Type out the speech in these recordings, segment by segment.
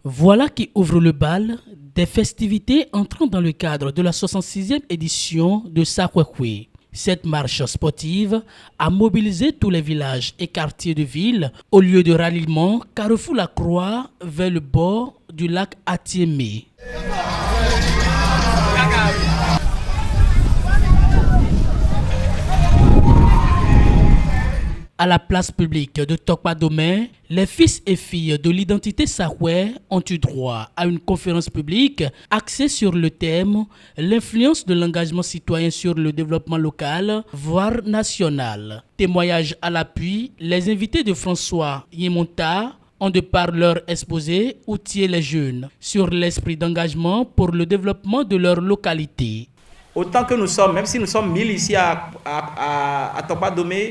Voilà qui ouvre le bal des festivités entrant dans le cadre de la 66e édition de Sakwekwe. Cette marche sportive a mobilisé tous les villages et quartiers de ville au lieu de ralliement Carrefour La Croix vers le bord du lac Atiémé. À la place publique de Tokpa Domain, les fils et filles de l'identité Sakwe ont eu droit à une conférence publique axée sur le thème « L'influence de l'engagement citoyen sur le développement local, voire national ». Témoignage à l'appui, les invités de François Yemonta ont de par leur exposé outillé les jeunes sur l'esprit d'engagement pour le développement de leur localité. Autant que nous sommes, même si nous sommes 1000 ici à Tokpa Domain,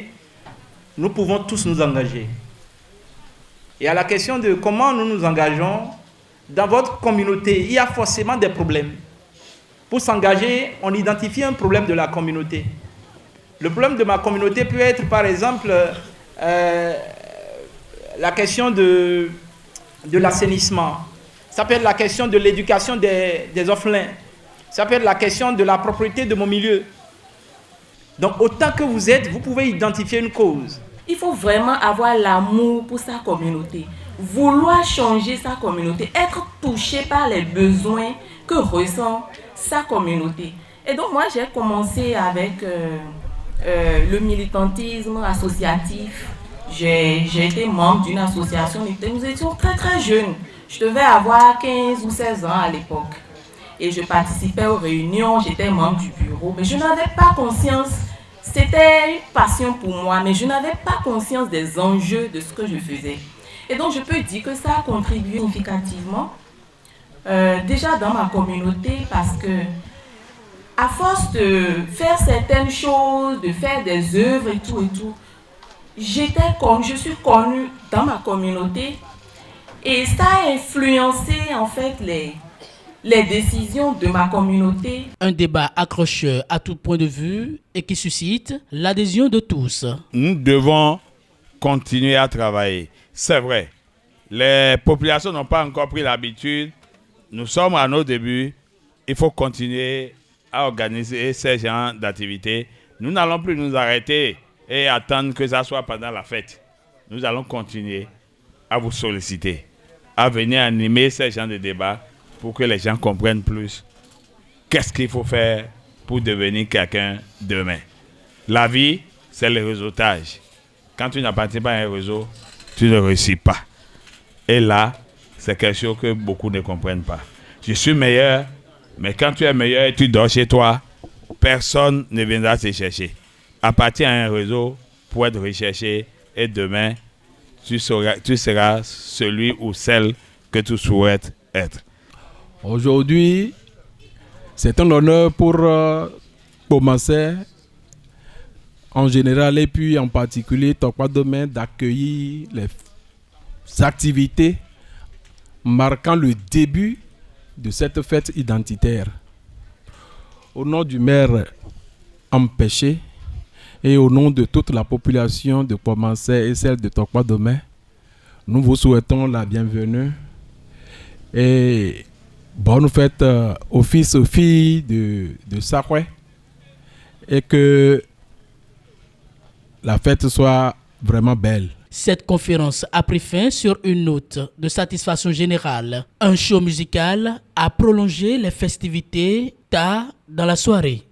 nous pouvons tous nous engager. Et à la question de comment nous nous engageons, dans votre communauté, il y a forcément des problèmes. Pour s'engager, on identifie un problème de la communauté. Le problème de ma communauté peut être, par exemple, la question de l'assainissement. Ça peut être la question de l'éducation des orphelins. Ça peut être la question de la propriété de mon milieu. Donc, autant que vous êtes, vous pouvez identifier une cause. Il faut vraiment avoir l'amour pour sa communauté, vouloir changer sa communauté, être touché par les besoins que ressent sa communauté. Et donc, moi, j'ai commencé avec le militantisme associatif. J'ai été membre d'une association, nous étions très très jeunes. Je devais avoir 15 ou 16 ans à l'époque. Et je participais aux réunions, j'étais membre du bureau, mais je n'avais pas conscience, c'était une passion pour moi, mais je n'avais pas conscience des enjeux de ce que je faisais. Et donc je peux dire que ça a contribué significativement, déjà dans ma communauté, parce que à force de faire certaines choses, de faire des œuvres et tout, je suis connue dans ma communauté, et ça a influencé en fait les décisions de ma communauté. Un débat accrocheur à tout point de vue et qui suscite l'adhésion de tous. Nous devons continuer à travailler. C'est vrai, les populations n'ont pas encore pris l'habitude. Nous sommes à nos débuts. Il faut continuer à organiser ces genres d'activités. Nous n'allons plus nous arrêter et attendre que ça soit pendant la fête. Nous allons continuer à vous solliciter, à venir animer ces genres de débats pour que les gens comprennent plus qu'est-ce qu'il faut faire pour devenir quelqu'un demain. La vie, c'est le réseautage. Quand tu n'appartiens pas à un réseau, tu ne réussis pas. Et là, c'est quelque chose que beaucoup ne comprennent pas. Je suis meilleur, mais quand tu es meilleur et tu dors chez toi, personne ne viendra te chercher. Appartiens à un réseau pour être recherché et demain, tu seras celui ou celle que tu souhaites être. Aujourd'hui, c'est un honneur pour commencer en général et puis en particulier Tokpa Domain d'accueillir les activités marquant le début de cette fête identitaire. Au nom du maire Empêché et au nom de toute la population de Pomancé et celle de Tokpa Domain, nous vous souhaitons la bienvenue et bonne fête aux fils et aux filles de Sakwe et que la fête soit vraiment belle. Cette conférence a pris fin sur une note de satisfaction générale. Un show musical a prolongé les festivités tard dans la soirée.